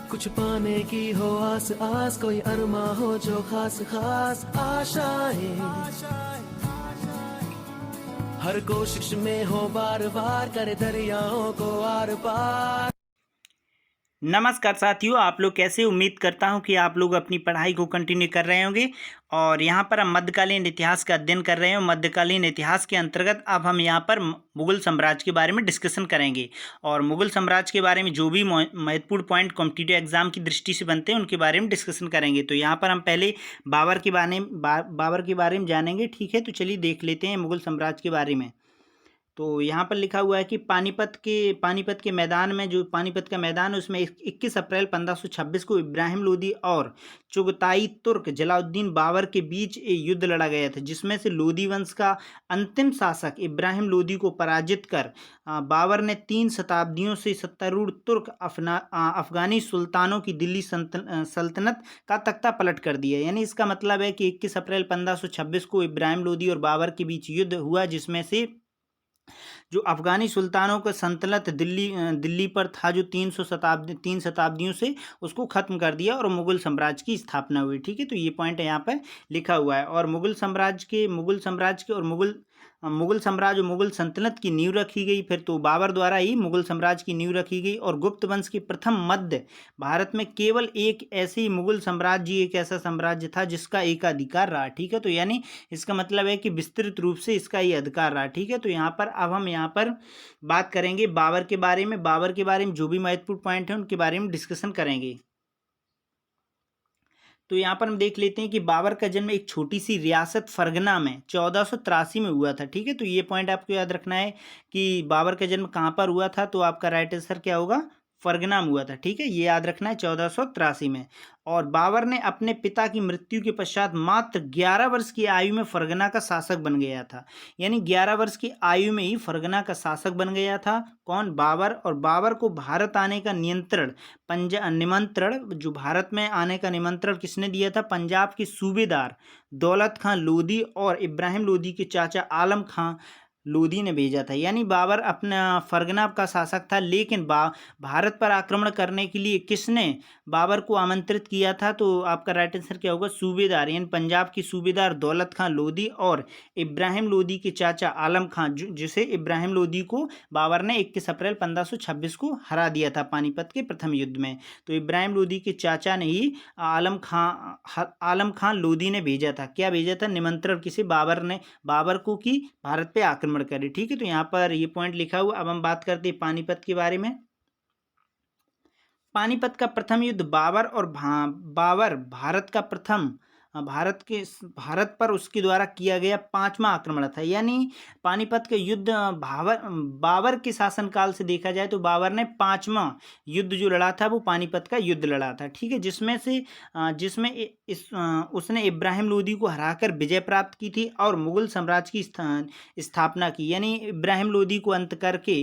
कुछ पाने की हो आस आस, कोई अरमा हो जो खास खास आशाएं, हर कोशिश में हो बार बार, करे दरियाओं को आर पार। नमस्कार साथियों, आप लोग कैसे? उम्मीद करता हूं कि आप लोग अपनी पढ़ाई को कंटिन्यू कर रहे होंगे। और यहां पर हम मध्यकालीन इतिहास का अध्ययन कर रहे हैं। मध्यकालीन इतिहास के अंतर्गत अब हम यहां पर मुगल साम्राज्य के बारे में डिस्कशन करेंगे। और मुगल साम्राज्य के बारे में जो भी महत्वपूर्ण पॉइंट कॉम्पिटिटिव एग्जाम की दृष्टि से बनते हैं उनके बारे में डिस्कशन करेंगे। तो यहाँ पर हम पहले बाबर के बारे में जानेंगे। ठीक है, तो चलिए देख लेते हैं मुगल साम्राज्य के बारे में। तो यहाँ पर लिखा हुआ है कि पानीपत के मैदान में, जो पानीपत का मैदान है उसमें 21 अप्रैल 1526 को इब्राहिम लोदी और चुगताई तुर्क जलालुद्दीन बाबर के बीच एक युद्ध लड़ा गया था, जिसमें से लोदी वंश का अंतिम शासक इब्राहिम लोदी को पराजित कर बाबर ने 3 शताब्दियों से सत्तारूढ़ तुर्क अफगानी सुल्तानों की दिल्ली सल्तनत का तख्ता पलट कर दिया। यानी इसका मतलब है कि 21 अप्रैल 1526 को इब्राहिम लोदी और बाबर के बीच युद्ध हुआ, जिसमें से जो अफगानी सुल्तानों का सल्तनत दिल्ली पर था, जो 3 शताब्दियों से उसको ख़त्म कर दिया और मुगल साम्राज्य की स्थापना हुई। ठीक है, तो ये पॉइंट यहाँ पर लिखा हुआ है। और मुगल साम्राज्य के और मुगल साम्राज्य और मुगल सल्तनत की नींव रखी गई। फिर तो बाबर द्वारा ही मुगल साम्राज्य की नींव रखी गई। और गुप्त वंश के प्रथम मध्य भारत में केवल एक ऐसा साम्राज्य था जिसका एकाधिकार रहा। ठीक है, तो यानी इसका मतलब है कि विस्तृत रूप से इसका ये अधिकार रहा। ठीक है, तो यहाँ पर अब हम यहाँ पर बात करेंगे बाबर के बारे में। बाबर के बारे में जो भी महत्वपूर्ण पॉइंट है उनके बारे में डिस्कशन करेंगे। तो यहाँ पर हम देख लेते हैं कि बाबर का जन्म एक छोटी सी रियासत फरगना में 1483 में हुआ था। ठीक है, तो ये पॉइंट आपको याद रखना है कि बाबर का जन्म कहाँ पर हुआ था। तो आपका राइट आंसर क्या होगा? फरगना में हुआ था। ठीक है, ये याद रखना है, 1483 में। और बाबर ने अपने पिता की मृत्यु के पश्चात मात्र 11 वर्ष की आयु में फरगना का शासक बन गया था। यानी 11 वर्ष की आयु में ही फरगना का शासक बन गया था। कौन? बाबर। और बाबर को भारत आने का निमंत्रण, जो भारत में आने का निमंत्रण किसने दिया था? पंजाब के सूबेदार दौलत खां लोदी और इब्राहिम लोदी के चाचा आलम खां लोदी ने भेजा था। यानी बाबर अपना फरगना का शासक था, लेकिन भारत पर आक्रमण करने के लिए किसने बाबर को आमंत्रित किया था? तो आपका राइट आंसर क्या होगा? सूबेदार, यानी पंजाब के सूबेदार दौलत खां लोदी और इब्राहिम लोदी के चाचा आलम खां, जिसे इब्राहिम लोदी को बाबर ने 21 अप्रैल 1526 को हरा दिया था पानीपत के प्रथम युद्ध में। तो इब्राहिम लोदी के चाचा ने ही आलम खां लोदी ने भेजा था। क्या भेजा था? निमंत्रण। किसे? बाबर को, कि भारत पे आक्रमण करे। ठीक है, तो यहाँ पर ये पॉइंट लिखा हुआ। अब हम बात करते हैं पानीपत के बारे में। पानीपत का प्रथम युद्ध बाबर भारत का प्रथम भारत पर उसके द्वारा किया गया 5वां आक्रमण था। यानी पानीपत का युद्ध बाबर के शासनकाल से देखा जाए तो बाबर ने 5वां युद्ध जो लड़ा था वो पानीपत का युद्ध लड़ा था। ठीक है, उसने इब्राहिम लोदी को हराकर विजय प्राप्त की थी और मुगल साम्राज्य की स्थापना की। यानी इब्राहिम लोदी को अंत करके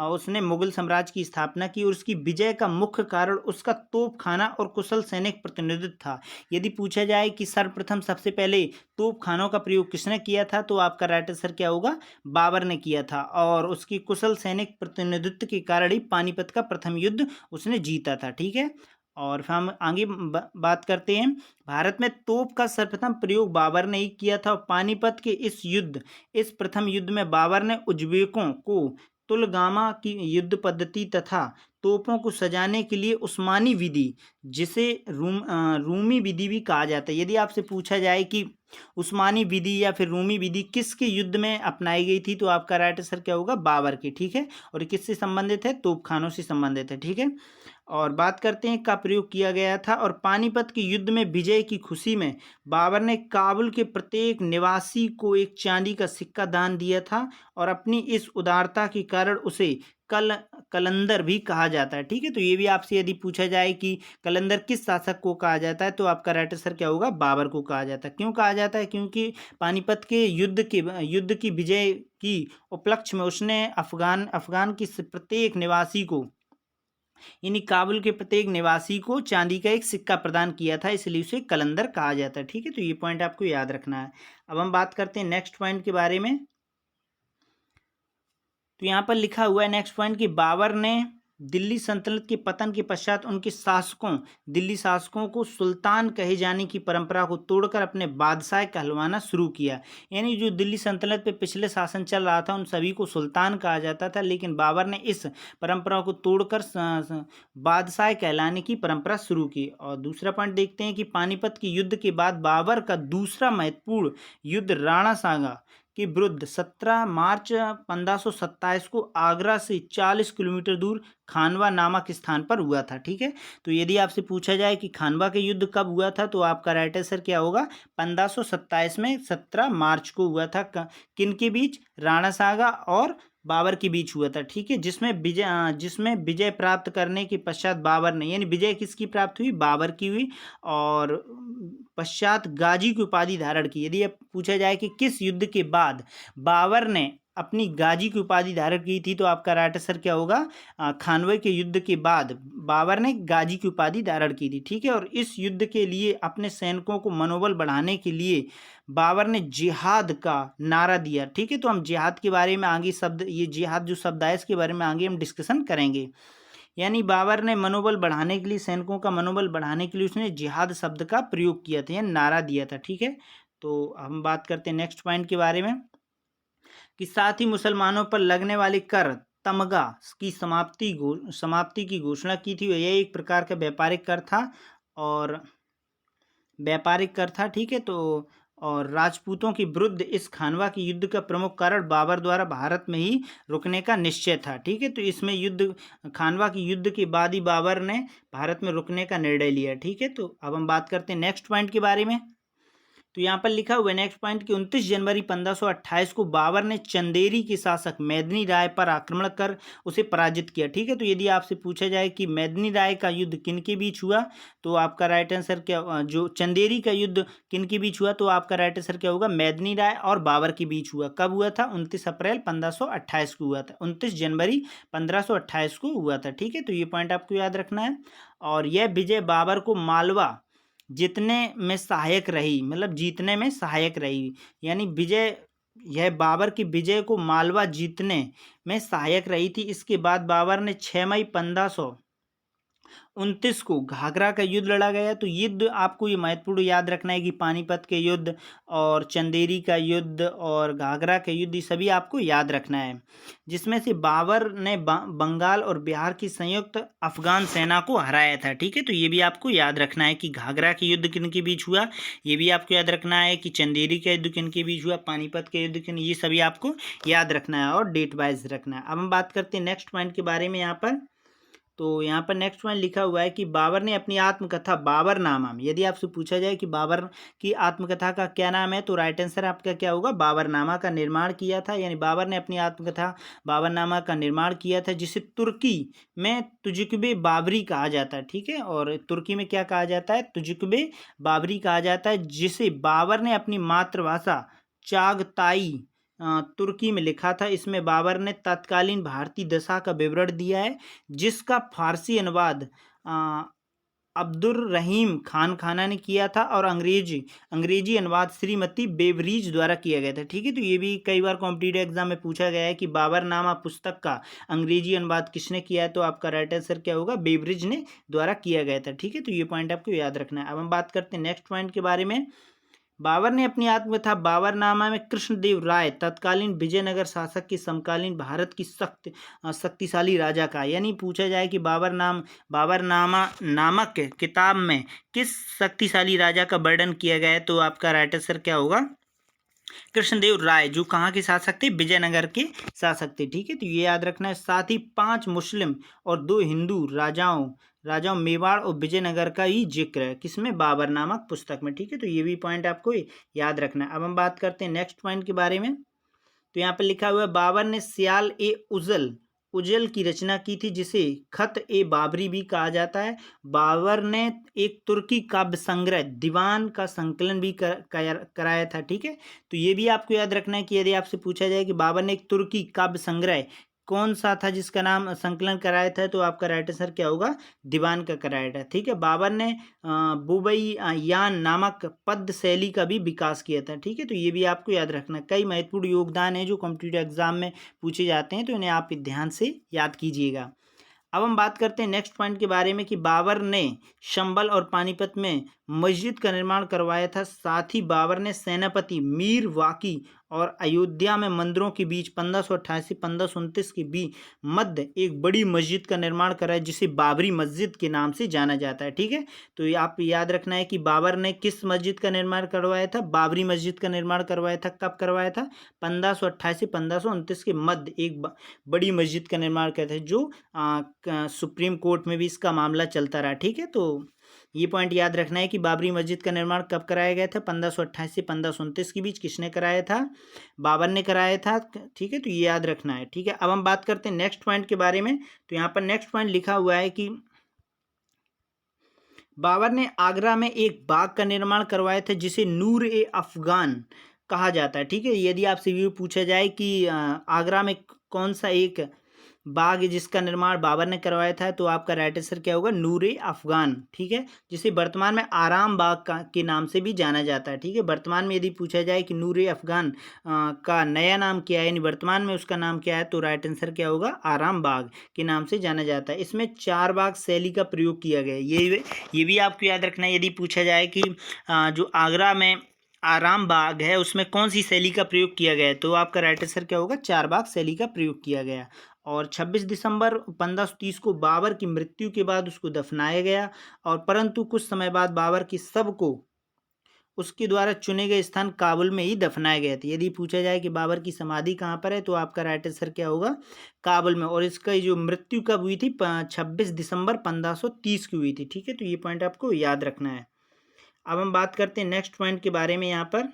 उसने मुगल साम्राज्य की स्थापना की। और उसकी विजय का मुख्य कारण उसका तोपखाना और कुशल सैनिक प्रतिनिधित्व था। यदि पूछा जाए कि सर्वप्रथम सबसे पहले तोपखानों का प्रयोग किसने किया था, तो आपका राइट आंसर क्या होगा? बाबर ने किया था। और उसकी कुशल सैनिक प्रतिनिधित्व के कारण ही पानीपत का प्रथम युद्ध उसने जीता था। ठीक है, और फिर हम आगे बात करते हैं। भारत में तोप का सर्वप्रथम प्रयोग बाबर ने ही किया था। पानीपत के इस प्रथम युद्ध में बाबर ने उज्बेकों को तुलगामा की युद्ध पद्धति तथा तोपों को सजाने के लिए उस्मानी विधि, जिसे रूमी विधि भी कहा जाता है। यदि आपसे पूछा जाए कि उस्मानी विधि या फिर रूमी विधि किसके युद्ध में अपनाई गई थी, तो आपका राइट आंसर क्या होगा? बाबर की। ठीक है, और किससे संबंधित है? तोपखानों से संबंधित है। ठीक है, और बात करते हैं का प्रयोग किया गया था। और पानीपत के युद्ध में विजय की खुशी में बाबर ने काबुल के प्रत्येक निवासी को एक चांदी का सिक्का दान दिया था। और अपनी इस उदारता के कारण उसे कलंदर भी कहा जाता है। ठीक है, तो ये भी आपसे यदि पूछा जाए कि कलंदर किस शासक को कहा जाता है, तो आपका राइट आंसर क्या होगा? बाबर को कहा जाता है। क्यों कहा जाता है? क्योंकि पानीपत के युद्ध की विजय की उपलक्ष्य में उसने अफगान की प्रत्येक निवासी को, यानी काबुल के प्रत्येक निवासी को चांदी का एक सिक्का प्रदान किया था, इसलिए उसे कलंदर कहा जाता है। ठीक है, तो ये पॉइंट आपको याद रखना है। अब हम बात करते हैं नेक्स्ट पॉइंट के बारे में। तो यहाँ पर लिखा हुआ है नेक्स्ट पॉइंट कि दिल्ली सल्तनत के पतन के पश्चात उनके शासकों दिल्ली शासकों को सुल्तान कहे जाने की परंपरा को तोड़कर अपने बादशाह कहलवाना शुरू किया। यानी जो दिल्ली सल्तनत पे पिछले शासन चल रहा था उन सभी को सुल्तान कहा जाता था, लेकिन बाबर ने इस परंपरा को तोड़कर बादशाह कहलाने की परंपरा शुरू की। और दूसरा पॉइंट देखते हैं कि पानीपत के युद्ध के बाद बाबर का दूसरा महत्वपूर्ण युद्ध राणा सांगा के विरुद्ध 17 मार्च 1527 को आगरा से 40 किलोमीटर दूर खानवा नामक स्थान पर हुआ था। ठीक है, तो यदि आपसे पूछा जाए कि खानवा के युद्ध कब हुआ था तो आपका राइट आंसर क्या होगा, 1527 में 17 मार्च को हुआ था। किन के बीच, राणा सांगा और बाबर के बीच हुआ था। ठीक है, जिसमें विजय प्राप्त करने के पश्चात बाबर ने, यानी विजय किसकी प्राप्त हुई, बाबर की हुई, और पश्चात गाजी की उपाधि धारण की। यदि अब पूछा जाए कि किस युद्ध के बाद बाबर ने अपनी गाजी की उपाधि धारण की थी तो आपका राइट आंसर क्या होगा, खानवे के युद्ध के बाद बाबर ने गाजी की उपाधि धारण की थी। ठीक है, और इस युद्ध के लिए अपने सैनिकों को मनोबल बढ़ाने के लिए बाबर ने जिहाद का नारा दिया। ठीक है, तो हम जिहाद के बारे में आगे ये जिहाद जो शब्द है इसके बारे में आगे हम डिस्कशन करेंगे। यानी बाबर ने मनोबल बढ़ाने के लिए, सैनिकों का मनोबल बढ़ाने के लिए उसने जिहाद शब्द का प्रयोग किया था, यानी नारा दिया था। ठीक है, तो हम बात करते हैं नेक्स्ट पॉइंट के बारे में कि साथ ही मुसलमानों पर लगने वाले कर तमगा की समाप्ति की घोषणा की थी। यह एक प्रकार का व्यापारिक कर था ठीक है, तो और राजपूतों के विरुद्ध इस खानवा के युद्ध का प्रमुख कारण बाबर द्वारा भारत में ही रुकने का निश्चय था। ठीक है, तो इसमें खानवा के युद्ध के बाद ही बाबर ने भारत में रुकने का निर्णय लिया। ठीक है, तो अब हम बात करते हैं नेक्स्ट पॉइंट के बारे में। तो यहाँ पर लिखा हुआ है नेक्स्ट पॉइंट कि 29 जनवरी 1528 को बाबर ने चंदेरी के शासक मेदिनी राय पर आक्रमण कर उसे पराजित किया। ठीक है, तो यदि आपसे पूछा जाए कि मेदिनी राय का युद्ध किन के बीच हुआ तो आपका राइट आंसर क्या, जो चंदेरी का युद्ध किन के बीच हुआ तो आपका राइट आंसर क्या होगा, मेदिनी राय और बाबर के बीच हुआ। कब हुआ था, 29 अप्रैल 1528 को हुआ था, 29 जनवरी 1528 को हुआ था। ठीक है, तो ये पॉइंट आपको याद रखना है। और यह विजय बाबर को मालवा जीतने में सहायक रही, मतलब जीतने में सहायक रही, यानी यह बाबर की विजय को मालवा जीतने में सहायक रही थी। इसके बाद बाबर ने 6 मई 1529 को घाघरा का युद्ध लड़ा गया। तो युद्ध आपको ये महत्वपूर्ण याद रखना है कि पानीपत के युद्ध और चंदेरी का युद्ध और घाघरा के युद्ध, ये सभी आपको याद रखना है, जिसमें से बाबर ने बंगाल और बिहार की संयुक्त अफगान सेना को हराया था। ठीक है, तो ये भी आपको याद रखना है कि घाघरा के युद्ध किन के बीच हुआ, ये भी आपको याद रखना है कि चंदेरी का युद्ध किन के बीच हुआ, पानीपत के युद्ध किन, ये सभी आपको याद रखना है और डेट वाइज रखना है। अब हम बात करते हैं नेक्स्ट पॉइंट के बारे में। यहाँ पर तो यहाँ पर नेक्स्ट पॉइंट लिखा हुआ है कि बाबर ने अपनी आत्मकथा बाबरनामा में, यदि आपसे पूछा जाए कि बाबर की आत्मकथा का क्या नाम है तो राइट आंसर आपका क्या होगा, बाबरनामा का निर्माण किया था। यानी बाबर ने अपनी आत्मकथा बाबरनामा का निर्माण किया था, जिसे तुर्की में तुजुक्बे बाबरी कहा जाता है। ठीक है, और तुर्की में क्या कहा जाता है, तुजुक्बे बाबरी कहा जाता है, जिसे बाबर ने अपनी मातृभाषा चागताई तुर्की में लिखा था। इसमें बाबर ने तत्कालीन भारतीय दशा का विवरण दिया है, जिसका फारसी अनुवाद अब्दुर रहीम खान खाना ने किया था और अंग्रेजी अनुवाद श्रीमती बेवरीज द्वारा किया गया था। ठीक है, तो ये भी कई बार कॉम्पिटिटिव एग्जाम में पूछा गया है कि बाबरनामा पुस्तक का अंग्रेजी अनुवाद किसने किया है तो आपका राइट आंसर क्या होगा, बेवरीज ने द्वारा किया गया था। ठीक है, तो ये पॉइंट आपको याद रखना है। अब हम बात करते हैं नेक्स्ट पॉइंट के बारे में। बाबर ने अपनी आत्मकथा बाबरनामा में कृष्णदेव राय तत्कालीन विजयनगर शासक के समकालीन भारत की शक्तिशाली राजा का, यानी पूछा जाए कि बाबरनामा नामक किताब में किस शक्तिशाली राजा का वर्णन किया गया है तो आपका राइट आंसर क्या होगा, कृष्णदेव राय, जो कहाँ के शासक थे, विजयनगर के शासक थे। ठीक है, तो ये याद रखना है। साथ ही 5 मुस्लिम और 2 हिंदू राजाओं मेवाड़ और विजयनगर का ही जिक्र है, किसमें, बाबर नामक पुस्तक में। ठीक है, तो ये भी पॉइंट आपको याद रखना है। अब हम बात करते हैं नेक्स्ट पॉइंट के बारे में। तो यहाँ पर लिखा हुआ है बाबर ने सियाल ए उजल की रचना की थी, जिसे खत ए बाबरी भी कहा जाता है। बाबर ने एक तुर्की काव्य संग्रह दीवान का संकलन भी कराया था। ठीक है, तो ये भी आपको याद रखना है कि यदि आपसे पूछा जाए कि बाबर ने एक तुर्की काव्य संग्रह कौन सा था जिसका नाम संकलन कराया था तो आपका राइट आंसर क्या होगा, दीवान का कराया था। ठीक है, बाबर ने बुबई यान नामक पद्य शैली का भी विकास किया था। ठीक है, तो ये भी आपको याद रखना। कई महत्वपूर्ण योगदान है जो कॉम्पिटिटिव एग्जाम में पूछे जाते हैं, तो इन्हें आप ध्यान से याद कीजिएगा। अब हम बात करते हैं नेक्स्ट पॉइंट के बारे में कि बाबर ने शंबल और पानीपत में मस्जिद का निर्माण करवाया था। साथ ही बाबर ने सेनापति मीर वाकी और अयोध्या में मंदिरों के बीच 1588-1529 के बीच मध्य एक बड़ी मस्जिद का निर्माण कराया, जिसे बाबरी मस्जिद के नाम से जाना जाता है। ठीक है, तो ये आप याद रखना है कि बाबर ने किस मस्जिद का निर्माण करवाया था, बाबरी मस्जिद का निर्माण करवाया था। कब करवाया था? 1588-1529 के मध्य एक बड़ी मस्जिद का निर्माण करते थे, जो सुप्रीम कोर्ट में भी इसका मामला चलता रहा। ठीक है, तो ये पॉइंट याद रखना है कि बाबरी मस्जिद का निर्माण कब कराया गया था? 1528 से 1529 के बीच किसने कराया था? बाबर ने कराया था। ठीक है, तो ये याद रखना है। ठीक है, अब हम बात करते हैं नेक्स्ट पॉइंट के बारे में। तो यहाँ पर नेक्स्ट पॉइंट लिखा हुआ है कि बाबर ने आगरा में एक बाग का निर्माण करवाया था, जिसे नूर ए अफगान कहा जाता है। ठीक है, यदि आपसे ये पूछा जाए कि आगरा में कौन सा एक बाग है जिसका निर्माण बाबर ने करवाया था, तो आपका राइट आंसर क्या होगा? नूर ए अफगान। ठीक है, जिसे वर्तमान में आराम बाग के नाम से भी जाना जाता है। ठीक है, वर्तमान में यदि पूछा जाए कि नूर ए अफगान का नया नाम क्या है, यानी वर्तमान में उसका नाम क्या है, तो राइट आंसर क्या होगा? आराम बाग के नाम से जाना जाता है। इसमें 4 बाग शैली का प्रयोग किया गया है। ये भी आपको याद रखना है। यदि पूछा जाए कि जो आगरा में आराम बाग है उसमें कौन सी शैली का प्रयोग किया गया है, तो आपका राइट आंसर क्या होगा? 4 बाग शैली का प्रयोग किया गया। और 26 दिसंबर 1530 को बाबर की मृत्यु के बाद उसको दफनाया गया, और परंतु कुछ समय बाद बाबर की शव को उसके द्वारा चुने गए स्थान काबुल में ही दफनाए गए थे। यदि पूछा जाए कि बाबर की समाधि कहाँ पर है, तो आपका राइट आंसर क्या होगा? काबुल में। और इसका जो मृत्यु कब हुई थी? 26 दिसंबर 1530 की हुई थी। ठीक है, तो ये पॉइंट आपको याद रखना है। अब हम बात करते हैं नेक्स्ट पॉइंट के बारे में। यहाँ पर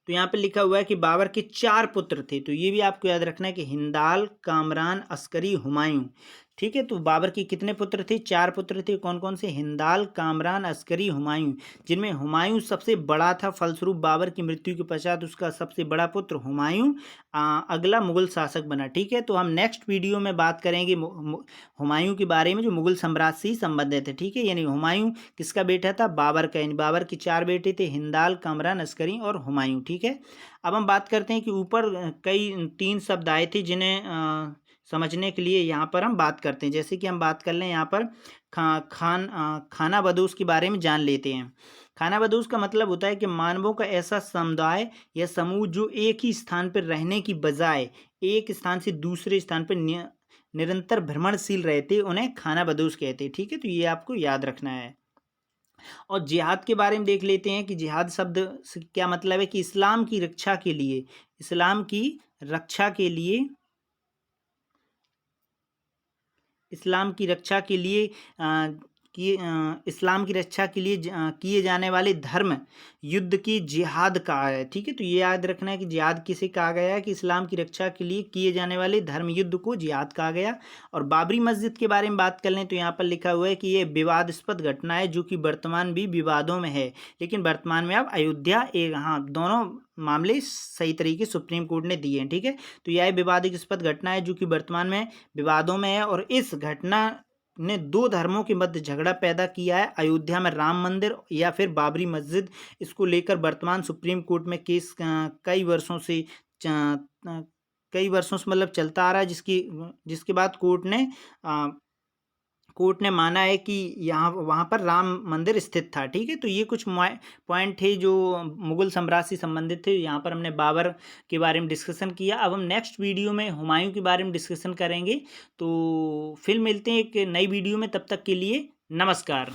तो यहाँ पे लिखा हुआ है कि बाबर के 4 पुत्र थे, तो ये भी आपको याद रखना है कि हिंदाल, कामरान, अस्करी, हुमायूं। ठीक है, तो बाबर के कितने पुत्र थे? 4 पुत्र थे। कौन कौन से? हिंदाल, कामरान, अस्करी, हुमायूं, जिनमें हुमायूं सबसे बड़ा था। फलस्वरूप बाबर की मृत्यु के पश्चात उसका सबसे बड़ा पुत्र हुमायूं अगला मुगल शासक बना। ठीक है, तो हम नेक्स्ट वीडियो में बात करेंगे हुमायूं के बारे में, जो मुगल साम्राज्य से ही संबंधित है। ठीक है, यानी हुमायूं किसका बेटा था? बाबर का। यानी बाबर के 4 बेटे थे, हिंदाल, कामरान, अस्करी और हुमायूं। ठीक है, अब हम बात करते हैं कि ऊपर कई 3 शब्द आए थे, जिन्हें समझने के लिए यहाँ पर हम बात करते हैं। जैसे कि हम बात कर लें यहाँ पर खाना बदोश के बारे में जान लेते हैं। खाना बदोश का मतलब होता है कि मानवों का ऐसा समुदाय या समूह जो एक ही स्थान पर रहने की बजाय एक स्थान से दूसरे स्थान पर निरंतर भ्रमणशील रहते, उन्हें खाना बदोश कहते हैं। ठीक है, तो ये आपको याद रखना है। और जिहाद के बारे में देख लेते हैं कि जिहाद शब्द से क्या मतलब है कि इस्लाम की रक्षा के लिए, इस्लाम की रक्षा के लिए, इस्लाम की रक्षा के लिए इस्लाम की रक्षा के लिए किए जाने वाले धर्म युद्ध की जिहाद कहा है। ठीक है, तो ये याद रखना है कि जिहाद किसे कहा गया है? कि इस्लाम की रक्षा के लिए किए जाने वाले धर्म युद्ध को जिहाद कहा गया। और बाबरी मस्जिद के बारे में बात कर लें तो यहाँ पर लिखा हुआ है कि ये विवादास्पद घटना है, जो कि वर्तमान भी विवादों में है, लेकिन वर्तमान में अब अयोध्या हाँ, दोनों मामले सही तरीके सुप्रीम कोर्ट ने दिए हैं। ठीक है, तो यह विवादास्पद घटना है जो कि वर्तमान में विवादों में है, और इस घटना ने 2 धर्मों के मध्य झगड़ा पैदा किया है। अयोध्या में राम मंदिर या फिर बाबरी मस्जिद, इसको लेकर वर्तमान सुप्रीम कोर्ट में केस कई वर्षों से मतलब चलता आ रहा है, जिसके बाद कोर्ट ने माना है कि वहाँ पर राम मंदिर स्थित था। ठीक है, तो ये कुछ पॉइंट थे जो मुगल साम्राज्य से संबंधित थे। यहाँ पर हमने बाबर के बारे में डिस्कशन किया। अब हम नेक्स्ट वीडियो में हुमायूं के बारे में डिस्कशन करेंगे। तो फिर मिलते हैं एक नई वीडियो में, तब तक के लिए नमस्कार।